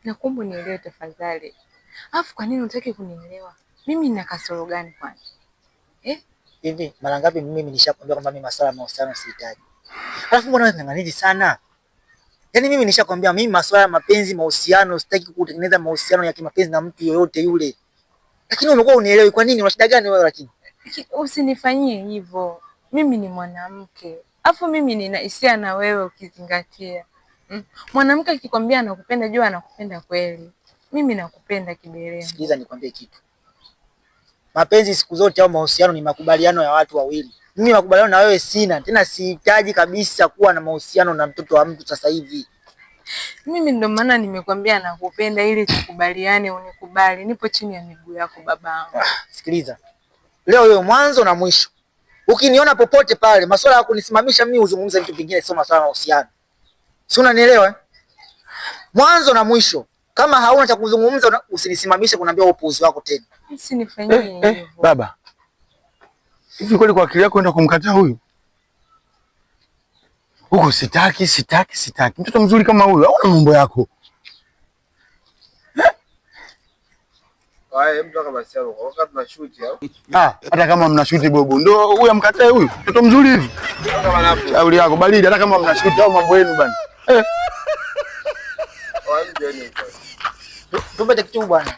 Nakuomba unielewe tafadhali. Alafu kwa nini unataka kunielewa? Mimi nina kasoro gani kwani? Hivi mara ngapi mimi nishakwambia kwamba mimi masuala ya mahusiano sihitaji? Alafu mbona wewe unang'ang'anizi sana? Yaani mimi nishakwambia mimi masuala ya mapenzi, mahusiano sitaki kutengeneza mahusiano ya kimapenzi na mtu yoyote yule. Lakini umekuwa unielewi kwa nini? Una shida gani wewe lakini? Usinifanyie hivyo. Mimi ni mwanamke. Alafu mimi nina hisia na wewe ukizingatia. Mwanamke akikwambia anakupenda, jua anakupenda kweli. Mimi nakupenda Kiberenge. Sikiliza nikwambie kitu. Mapenzi siku zote au mahusiano ni makubaliano ya watu wawili. Mimi makubaliano na wewe sina, tena sihitaji kabisa kuwa na mahusiano na mtoto wa mtu sasa hivi. Mimi ndo maana nimekwambia nakupenda ili tukubaliane, unikubali. Nipo chini ya miguu yako babangu. Sikiliza. Leo hiyo mwanzo na mwisho. Ukiniona popote pale, masuala ya kunisimamisha mimi uzungumze vitu vingine, sio masuala ya mahusiano. Si unanielewa? Mwanzo na mwisho. Kama hauna cha kuzungumza usinisimamishe kuniambia upuuzi wako tena. Usinifanyie hivyo. Baba. Hivi kweli kwa akili yako enda kumkataa huyu? Huko sitaki. Mtoto mzuri kama huyu, hauna mambo yako. Haya, mtu kama sasa wakati tunashoot au? Hata kama mnashoot bobo. Ndio huyu amkatae huyu. Mtoto mzuri hivi. Kama napo. Shauri yako baridi hata kama mnashoot au mambo yenu bana. Tupate kitu bwana.